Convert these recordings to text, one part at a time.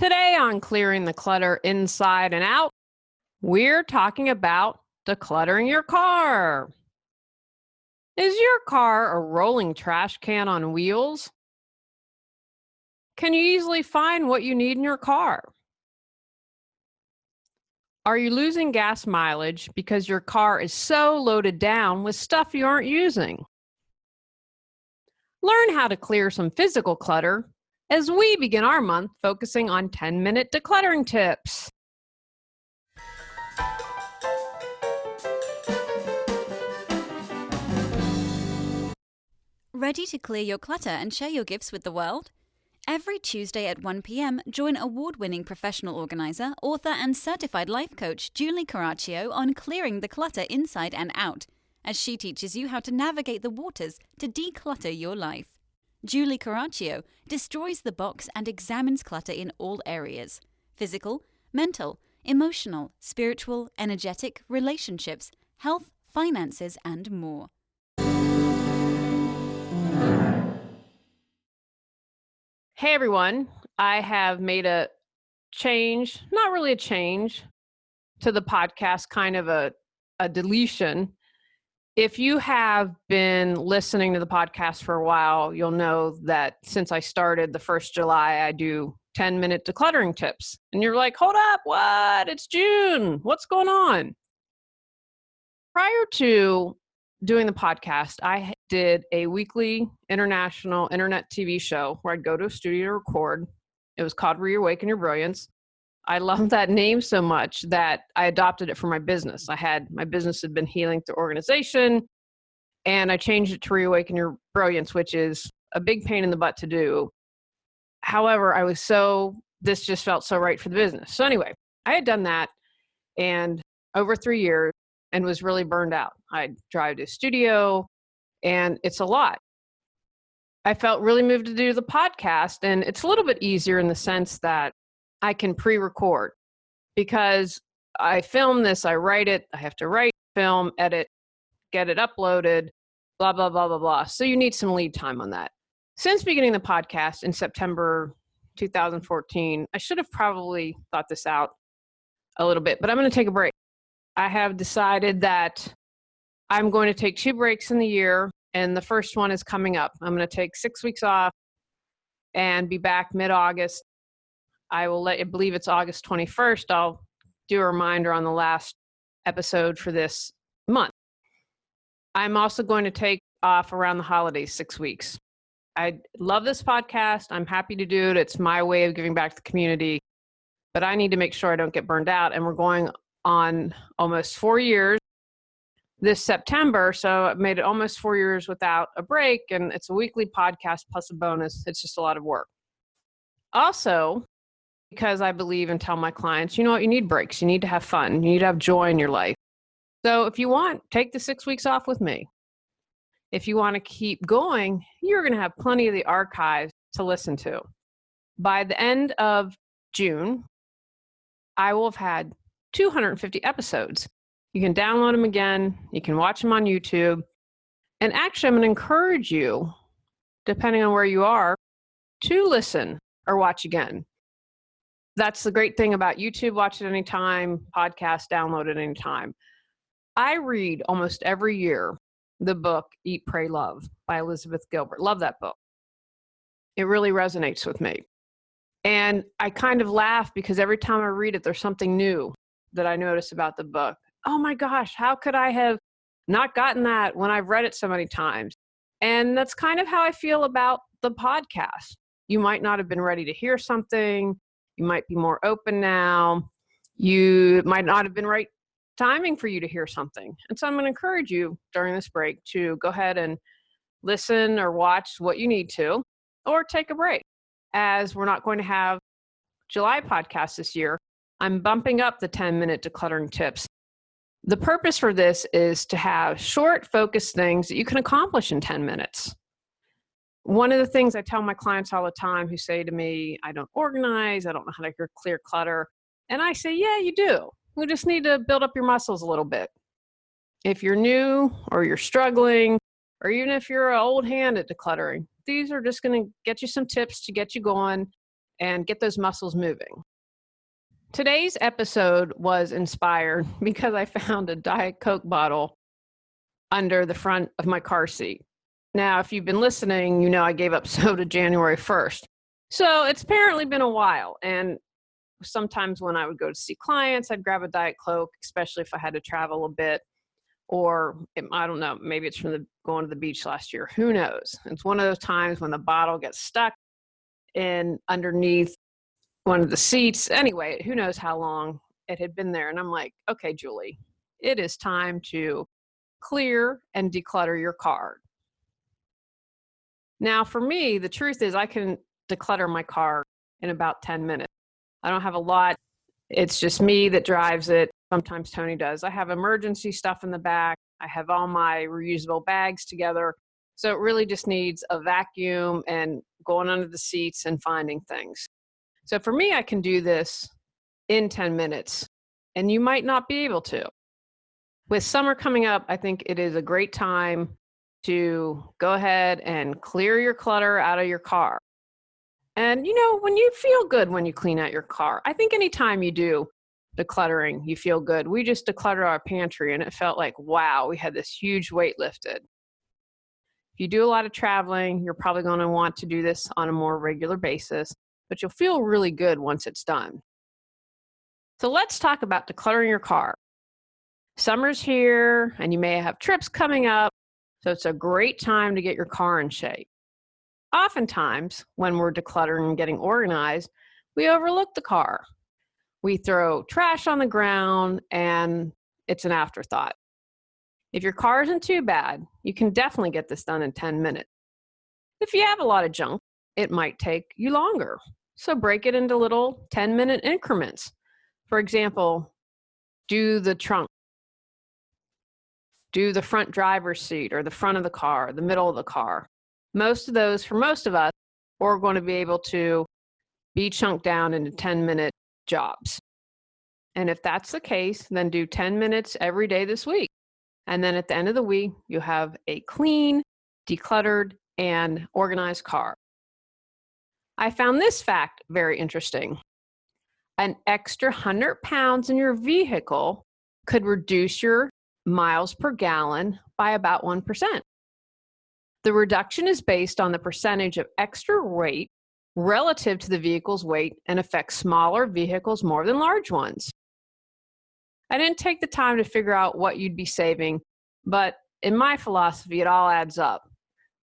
Today on Clearing the Clutter Inside and Out, we're talking about decluttering your car. Is your car a rolling trash can on wheels? Can you easily find what you need in your car? Are you losing gas mileage because your car is so loaded down with stuff you aren't using? Learn how to clear some physical clutter as we begin our month focusing on 10-minute decluttering tips. Ready to clear your clutter and share your gifts with the world? Every Tuesday at 1 p.m., join award-winning professional organizer, author, and certified life coach Julie Coraccio on clearing the clutter inside and out, as she teaches you how to navigate the waters to declutter your life. Julie Coraccio destroys the box and examines clutter in all areas: physical, mental, emotional, spiritual, energetic, relationships, health, finances, and more. Hey everyone, I have made a change, not really a change, to the podcast, kind of a deletion. If you have been listening to the podcast for a while, you'll know that since I started the 1st July, I do 10-minute decluttering tips. And you're like, hold up, what? It's June. What's going on? Prior to doing the podcast, I did a weekly international internet TV show where I'd go to a studio to record. It was called Reawaken Your Brilliance. I love that name so much that I adopted it for my business. My business had been healing through organization, and I changed it to Reawaken Your Brilliance, which is a big pain in the butt to do. However, this just felt so right for the business. So anyway, I had done that and over 3 years and was really burned out. I'd drive to a studio and it's a lot. I felt really moved to do the podcast, and it's a little bit easier in the sense that I can pre-record because I film this, I write it, I have to write, film, edit, get it uploaded, blah, blah, blah, blah, blah. So you need some lead time on that. Since beginning the podcast in September 2014, I should have probably thought this out a little bit, but I'm going to take a break. I have decided that I'm going to take 2 breaks in the year, and the first one is coming up. I'm going to take 6 weeks off and be back mid-August. I believe it's August 21st. I'll do a reminder on the last episode for this month. I'm also going to take off around the holidays 6 weeks. I love this podcast. I'm happy to do it. It's my way of giving back to the community, but I need to make sure I don't get burned out. And we're going on almost 4 years this September. So I've made it almost 4 years without a break, and it's a weekly podcast plus a bonus. It's just a lot of work. Also, because I believe and tell my clients, you know what, you need breaks. You need to have fun. You need to have joy in your life. So if you want, take the 6 weeks off with me. If you want to keep going, you're going to have plenty of the archives to listen to. By the end of June, I will have had 250 episodes. You can download them again. You can watch them on YouTube. And actually, I'm going to encourage you, depending on where you are, to listen or watch again. That's the great thing about YouTube. Watch it anytime. Podcast, download it anytime. I read almost every year the book Eat, Pray, Love by Elizabeth Gilbert. Love that book. It really resonates with me. And I kind of laugh because every time I read it, there's something new that I notice about the book. Oh my gosh, how could I have not gotten that when I've read it so many times? And that's kind of how I feel about the podcast. You might not have been ready to hear something. You might be more open now. You might not have been right timing for you to hear something. And so I'm going to encourage you during this break to go ahead and listen or watch what you need to, or take a break. As we're not going to have July podcast this year, I'm bumping up the 10-minute decluttering tips. The purpose for this is to have short, focused things that you can accomplish in 10 minutes. One of the things I tell my clients all the time who say to me, I don't organize, I don't know how to clear clutter. And I say, yeah, you do. We just need to build up your muscles a little bit. If you're new or you're struggling, or even if you're an old hand at decluttering, these are just going to get you some tips to get you going and get those muscles moving. Today's episode was inspired because I found a Diet Coke bottle under the front of my car seat. Now, if you've been listening, you know I gave up soda January 1st. So it's apparently been a while. And sometimes when I would go to see clients, I'd grab a Diet Coke, especially if I had to travel a bit. Or I don't know, maybe it's from going to the beach last year. Who knows? It's one of those times when the bottle gets stuck in underneath one of the seats. Anyway, who knows how long it had been there. And I'm like, okay, Julie, it is time to clear and declutter your car. Now, for me, the truth is I can declutter my car in about 10 minutes. I don't have a lot. It's just me that drives it. Sometimes Tony does. I have emergency stuff in the back. I have all my reusable bags together. So it really just needs a vacuum and going under the seats and finding things. So for me, I can do this in 10 minutes, and you might not be able to. With summer coming up, I think it is a great time to go ahead and clear your clutter out of your car. And when you feel good when you clean out your car, I think anytime you do decluttering, you feel good. We just decluttered our pantry and it felt like, wow, we had this huge weight lifted. If you do a lot of traveling, you're probably going to want to do this on a more regular basis, but you'll feel really good once it's done. So let's talk about decluttering your car. Summer's here and you may have trips coming up, so it's a great time to get your car in shape. Oftentimes, when we're decluttering and getting organized, we overlook the car. We throw trash on the ground and it's an afterthought. If your car isn't too bad, you can definitely get this done in 10 minutes. If you have a lot of junk, it might take you longer. So break it into little 10-minute increments. For example, do the trunk. Do the front driver's seat or the front of the car, the middle of the car. Most of those, for most of us, are going to be able to be chunked down into 10-minute jobs. And if that's the case, then do 10 minutes every day this week. And then at the end of the week, you have a clean, decluttered, and organized car. I found this fact very interesting. An extra 100 pounds in your vehicle could reduce your miles per gallon by about 1%. The reduction is based on the percentage of extra weight relative to the vehicle's weight and affects smaller vehicles more than large ones. I didn't take the time to figure out what you'd be saving, but in my philosophy, it all adds up.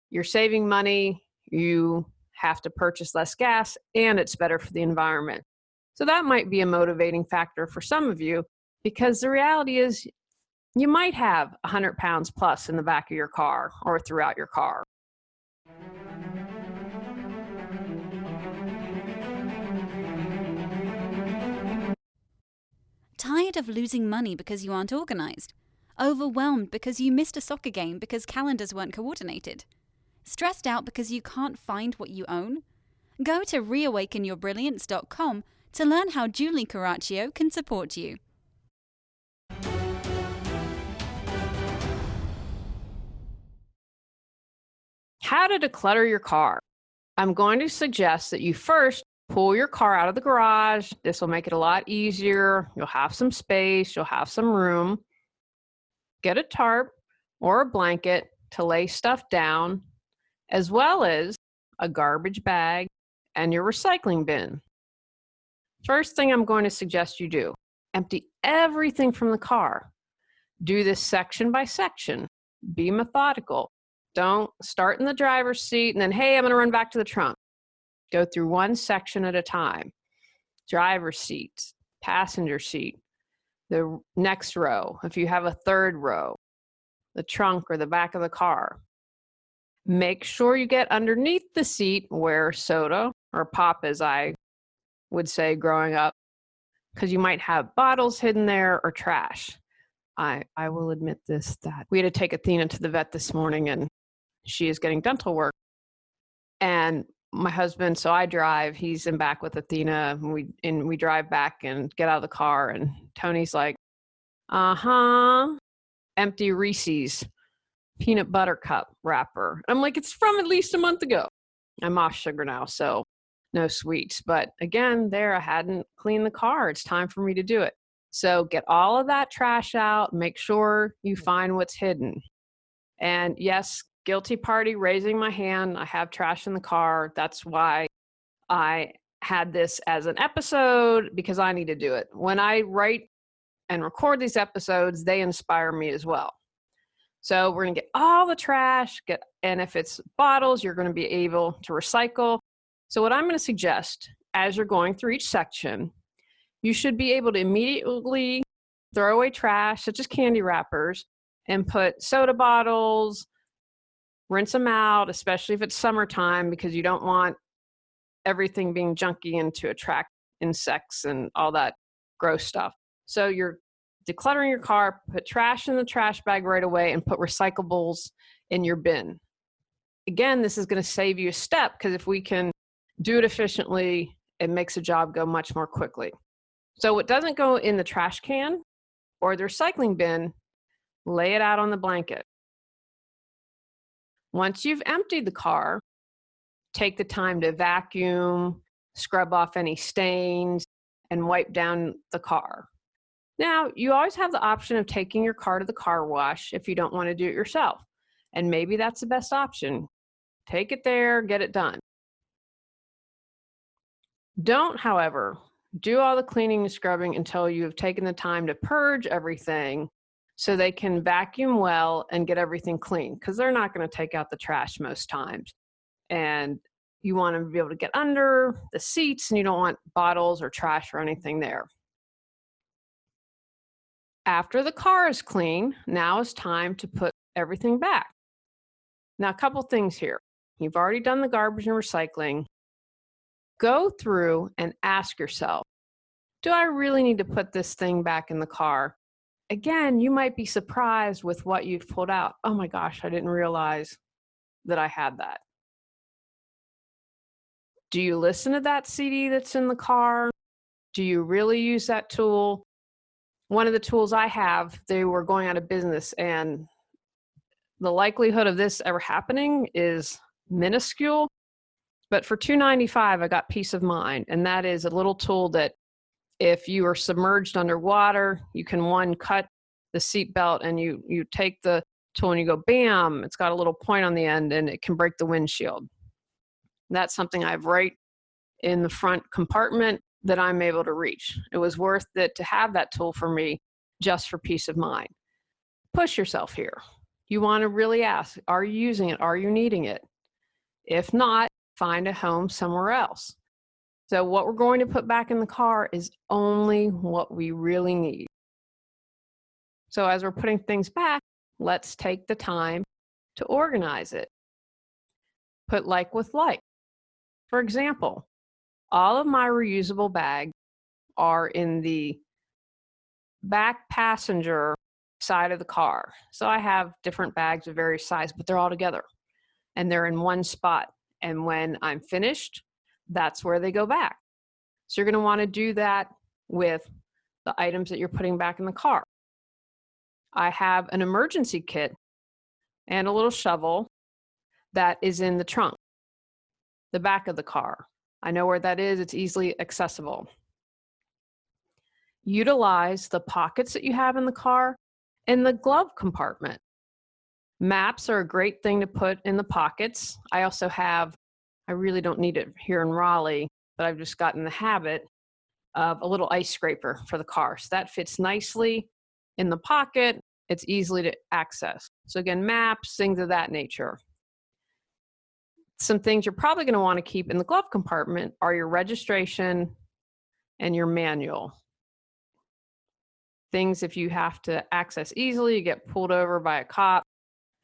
You're saving money, you have to purchase less gas, and it's better for the environment. So that might be a motivating factor for some of you, because the reality is you might have 100 pounds plus in the back of your car or throughout your car. Tired of losing money because you aren't organized? Overwhelmed because you missed a soccer game because calendars weren't coordinated? Stressed out because you can't find what you own? Go to reawakenyourbrilliance.com to learn how Julie Coraccio can support you. How to declutter your car. I'm going to suggest that you first pull your car out of the garage. This will make it a lot easier. You'll have some space, you'll have some room. Get a tarp or a blanket to lay stuff down, as well as a garbage bag and your recycling bin. First thing I'm going to suggest you do, empty everything from the car. Do this section by section. Be methodical. Don't start in the driver's seat and then, hey, I'm going to run back to the trunk. Go through one section at a time. Driver's seat, passenger seat, the next row, if you have a third row, the trunk or the back of the car. Make sure you get underneath the seat where soda or pop, as I would say growing up, because you might have bottles hidden there or trash. I will admit this, that we had to take Athena to the vet this morning and she is getting dental work. And my husband, so I drive, he's in back with Athena, and we drive back and get out of the car, and Tony's like, empty Reese's peanut butter cup wrapper. I'm like, it's from at least a month ago. I'm off sugar now, so no sweets. But again, there I hadn't cleaned the car. It's time for me to do it. So get all of that trash out, make sure you find what's hidden. And yes, guilty party, raising my hand. I have trash in the car. That's why I had this as an episode, because I need to do it. When I write and record these episodes, they inspire me as well. So we're going to get all the trash, and if it's bottles, you're going to be able to recycle. So what I'm going to suggest as you're going through each section, you should be able to immediately throw away trash, such as candy wrappers, and put soda bottles, rinse them out, especially if it's summertime, because you don't want everything being junky and to attract insects and all that gross stuff. So you're decluttering your car, put trash in the trash bag right away, and put recyclables in your bin. Again, this is going to save you a step, because if we can do it efficiently, it makes the job go much more quickly. So what doesn't go in the trash can or the recycling bin, lay it out on the blanket. Once you've emptied the car, take the time to vacuum, scrub off any stains, and wipe down the car. Now, you always have the option of taking your car to the car wash if you don't want to do it yourself. And maybe that's the best option. Take it there, get it done. Don't, however, do all the cleaning and scrubbing until you have taken the time to purge everything so they can vacuum well and get everything clean, because they're not going to take out the trash most times. And you want to be able to get under the seats, and you don't want bottles or trash or anything there. After the car is clean, now it's time to put everything back. Now, a couple things here. You've already done the garbage and recycling. Go through and ask yourself, do I really need to put this thing back in the car? Again, you might be surprised with what you've pulled out. Oh my gosh, I didn't realize that I had that. Do you listen to that CD that's in the car? Do you really use that tool? One of the tools I have, they were going out of business, and the likelihood of this ever happening is minuscule. But for $2.95, I got peace of mind. And that is a little tool that if you are submerged underwater, you can cut the seat belt, and you take the tool and you go, bam, it's got a little point on the end, and it can break the windshield. That's something I have right in the front compartment that I'm able to reach. It was worth it to have that tool for me, just for peace of mind. Push yourself here. You want to really ask, are you using it? Are you needing it? If not, find a home somewhere else. So what we're going to put back in the car is only what we really need. So as we're putting things back, let's take the time to organize it. Put like with like. For example, all of my reusable bags are in the back passenger side of the car. So I have different bags of various sizes, but they're all together and they're in one spot. And when I'm finished, that's where they go back. So you're going to want to do that with the items that you're putting back in the car. I have an emergency kit and a little shovel that is in the trunk, the back of the car. I know where that is. It's easily accessible. Utilize the pockets that you have in the car and the glove compartment. Maps are a great thing to put in the pockets. I really don't need it here in Raleigh, but I've just gotten the habit of a little ice scraper for the car. So that fits nicely in the pocket. It's easily to access. So again, maps, things of that nature. Some things you're probably going to want to keep in the glove compartment are your registration and your manual. Things if you have to access easily, you get pulled over by a cop,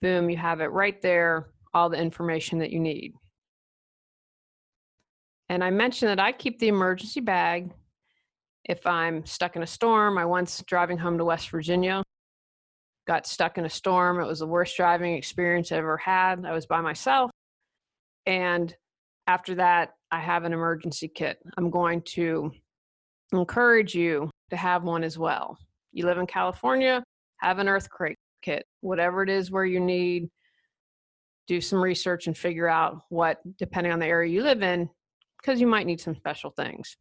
boom, you have it right there, all the information that you need. And I mentioned that I keep the emergency bag if I'm stuck in a storm. I once, driving home to West Virginia, got stuck in a storm. It was the worst driving experience I ever had. I was by myself. And after that, I have an emergency kit. I'm going to encourage you to have one as well. You live in California, have an earthquake kit. Whatever it is where you need, do some research and figure out what, depending on the area you live in, because you might need some special things.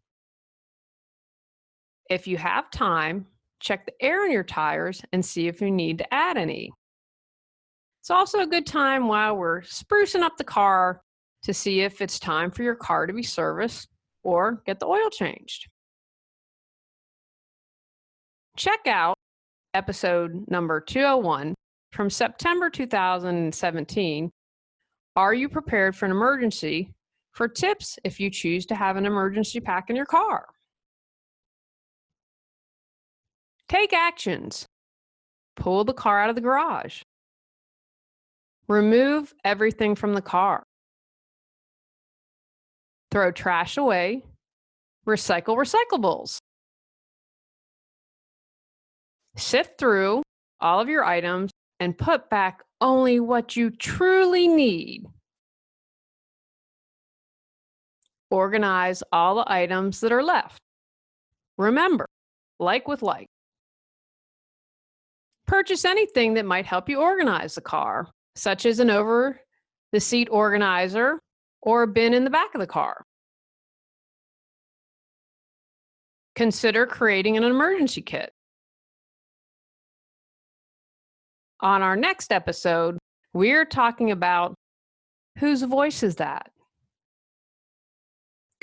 If you have time, check the air in your tires and see if you need to add any. It's also a good time while we're sprucing up the car to see if it's time for your car to be serviced or get the oil changed. Check out episode number 201 from September 2017, Are You Prepared for an Emergency? For tips if you choose to have an emergency pack in your car. Take actions. Pull the car out of the garage. Remove everything from the car. Throw trash away. Recycle recyclables. Sift through all of your items and put back only what you truly need. Organize all the items that are left. Remember, like with like. Purchase anything that might help you organize the car, such as an over-the-seat organizer or a bin in the back of the car. Consider creating an emergency kit. On our next episode, we're talking about whose voice is that?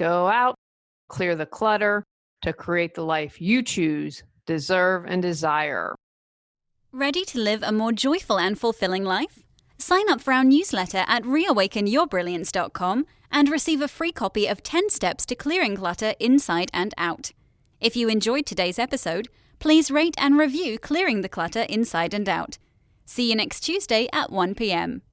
Go out, clear the clutter to create the life you choose, deserve, and desire. Ready to live a more joyful and fulfilling life? Sign up for our newsletter at reawakenyourbrilliance.com and receive a free copy of 10 Steps to Clearing Clutter Inside and Out. If you enjoyed today's episode, please rate and review Clearing the Clutter Inside and Out. See you next Tuesday at 1 p.m.